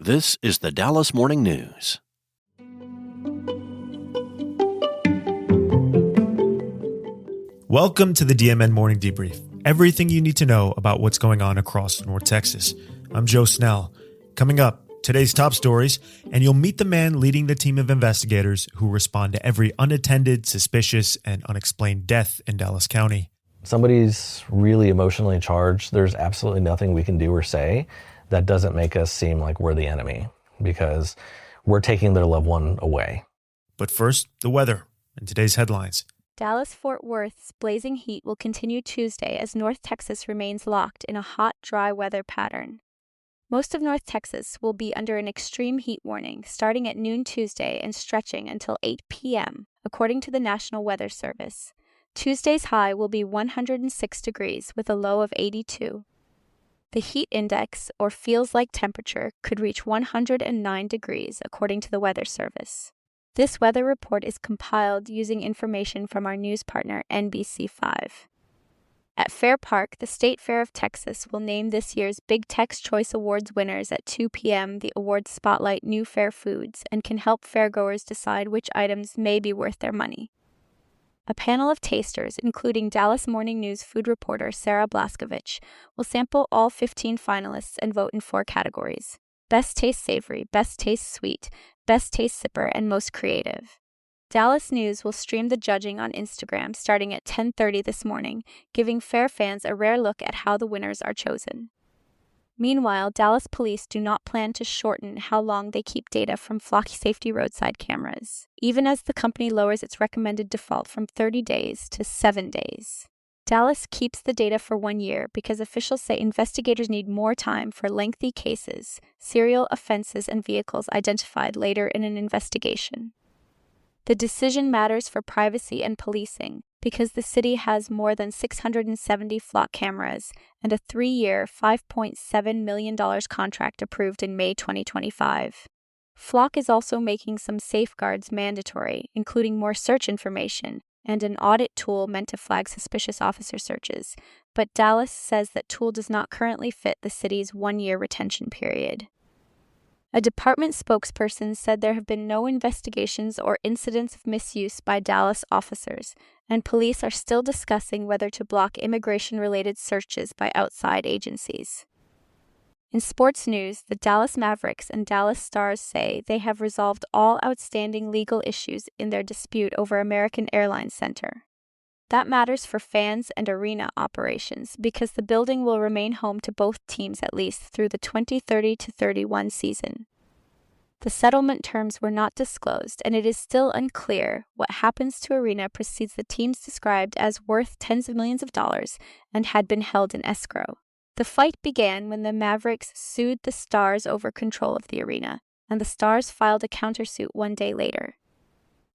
This is the Dallas Morning News. Welcome to the DMN Morning Debrief. Everything you need to know about what's going on across North Texas. I'm Joe Snell. Coming up, today's top stories, and you'll meet the man leading the team of investigators who respond to every unattended, suspicious, and unexplained death in Dallas County. Somebody's really emotionally charged. There's absolutely nothing we can do or say that doesn't make us seem like we're the enemy, because we're taking their loved one away. But first, the weather and today's headlines. Dallas-Fort Worth's blazing heat will continue Tuesday as North Texas remains locked in a hot, dry weather pattern. Most of North Texas will be under an extreme heat warning starting at noon Tuesday and stretching until 8 p.m., according to the National Weather Service. Tuesday's high will be 106 degrees with a low of 82. The heat index, or feels-like temperature, could reach 109 degrees, according to the Weather Service. This weather report is compiled using information from our news partner, NBC5. At Fair Park, the State Fair of Texas will name this year's Big Tex Choice Awards winners at 2 p.m. The awards spotlight new fair foods and can help fairgoers decide which items may be worth their money. A panel of tasters, including Dallas Morning News food reporter Sarah Blaskovich, will sample all 15 finalists and vote in 4 categories: Best Taste Savory, Best Taste Sweet, Best Taste Sipper, and Most Creative. Dallas News will stream the judging on Instagram starting at 10:30 this morning, giving fair fans a rare look at how the winners are chosen. Meanwhile, Dallas police do not plan to shorten how long they keep data from Flock Safety roadside cameras, even as the company lowers its recommended default from 30 days to 7 days. Dallas keeps the data for 1 year because officials say investigators need more time for lengthy cases, serial offenses, and vehicles identified later in an investigation. The decision matters for privacy and policing because the city has more than 670 Flock cameras and a 3-year, $5.7 million contract approved in May 2025. Flock is also making some safeguards mandatory, including more search information and an audit tool meant to flag suspicious officer searches, but Dallas says that tool does not currently fit the city's 1-year retention period. A department spokesperson said there have been no investigations or incidents of misuse by Dallas officers, and police are still discussing whether to block immigration-related searches by outside agencies. In sports news, the Dallas Mavericks and Dallas Stars say they have resolved all outstanding legal issues in their dispute over American Airlines Center. That matters for fans and arena operations because the building will remain home to both teams at least through the 2030-31 season. The settlement terms were not disclosed, and it is still unclear what happens to arena proceeds the teams described as worth tens of millions of dollars and had been held in escrow. The fight began when the Mavericks sued the Stars over control of the arena, and the Stars filed a countersuit 1 day later.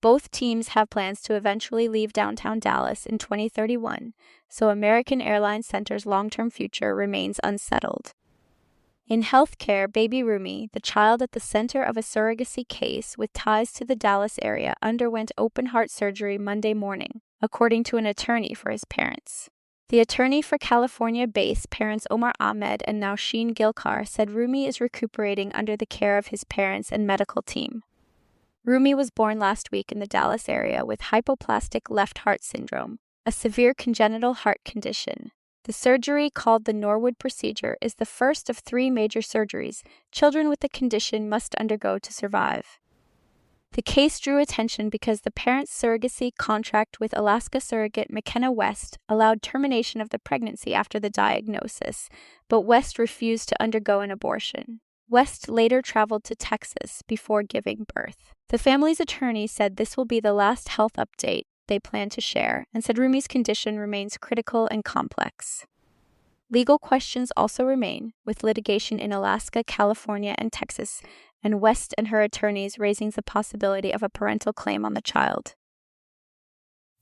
Both teams have plans to eventually leave downtown Dallas in 2031, so American Airlines Center's long-term future remains unsettled. In healthcare, baby Rumi, the child at the center of a surrogacy case with ties to the Dallas area, underwent open-heart surgery Monday morning, according to an attorney for his parents. The attorney for California-based parents Omar Ahmed and Nausheen Gilkar said Rumi is recuperating under the care of his parents and medical team. Rumi was born last week in the Dallas area with hypoplastic left heart syndrome, a severe congenital heart condition. The surgery, called the Norwood procedure, is the first of 3 major surgeries children with the condition must undergo to survive. The case drew attention because the parents' surrogacy contract with Alaska surrogate McKenna West allowed termination of the pregnancy after the diagnosis, but West refused to undergo an abortion. West later traveled to Texas before giving birth. The family's attorney said this will be the last health update they plan to share, and said Rumi's condition remains critical and complex. Legal questions also remain, with litigation in Alaska, California, and Texas, and West and her attorneys raising the possibility of a parental claim on the child.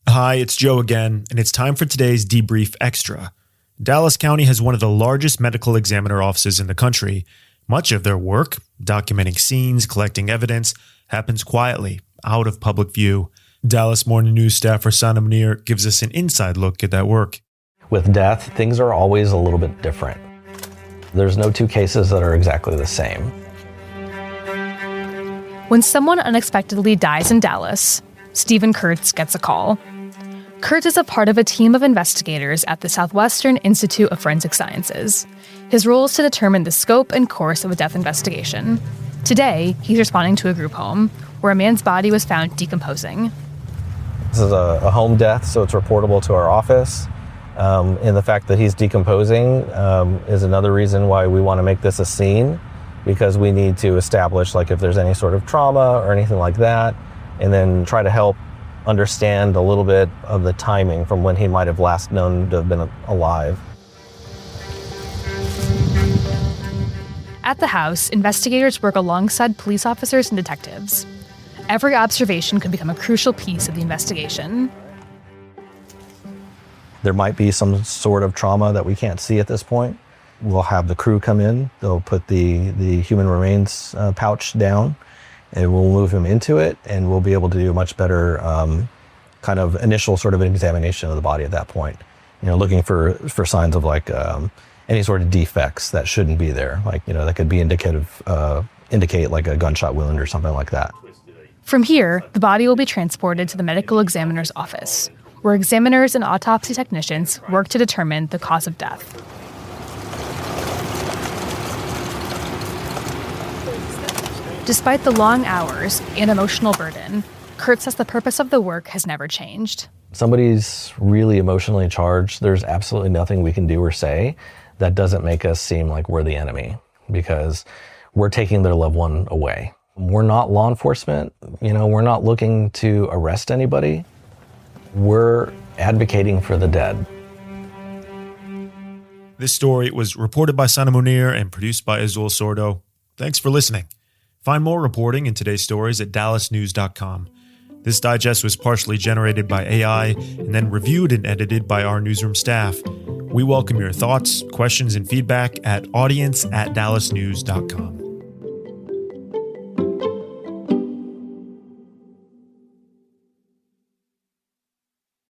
Hi, it's Joe again, and it's time for today's Debrief Extra. Dallas County has one of the largest medical examiner offices in the country. Much of their work, documenting scenes, collecting evidence, happens quietly, out of public view. Dallas Morning News staffer Sana Munir gives us an inside look at that work. With death, things are always a little bit different. There's no 2 cases that are exactly the same. When someone unexpectedly dies in Dallas, Stephen Kurtz gets a call. Kurtz is a part of a team of investigators at the Southwestern Institute of Forensic Sciences. His role is to determine the scope and course of a death investigation. Today, he's responding to a group home where a man's body was found decomposing. This is a home death, so it's reportable to our office. And the fact that he's decomposing is another reason why we want to make this a scene, because we need to establish if there's any sort of trauma or anything like that, and then try to help understand a little bit of the timing from when he might have last known to have been alive. At the house, investigators work alongside police officers and detectives. Every observation could become a crucial piece of the investigation. There might be some sort of trauma that we can't see at this point. We'll have the crew come in. They'll put the human remains pouch down, and we'll move him into it, and we'll be able to do a much better kind of initial sort of examination of the body at that point. Looking for signs of any sort of defects that shouldn't be there, that could be indicate a gunshot wound or something like that. From here, the body will be transported to the medical examiner's office, where examiners and autopsy technicians work to determine the cause of death. Despite the long hours and emotional burden, Kurt says the purpose of the work has never changed. Somebody's really emotionally charged. There's absolutely nothing we can do or say that doesn't make us seem like we're the enemy, because we're taking their loved one away. We're not law enforcement. We're not looking to arrest anybody. We're advocating for the dead. This story was reported by Sana Munir and produced by Azul Sordo. Thanks for listening. Find more reporting in today's stories at dallasnews.com. This digest was partially generated by AI and then reviewed and edited by our newsroom staff. We welcome your thoughts, questions, and feedback at audience@dallasnews.com.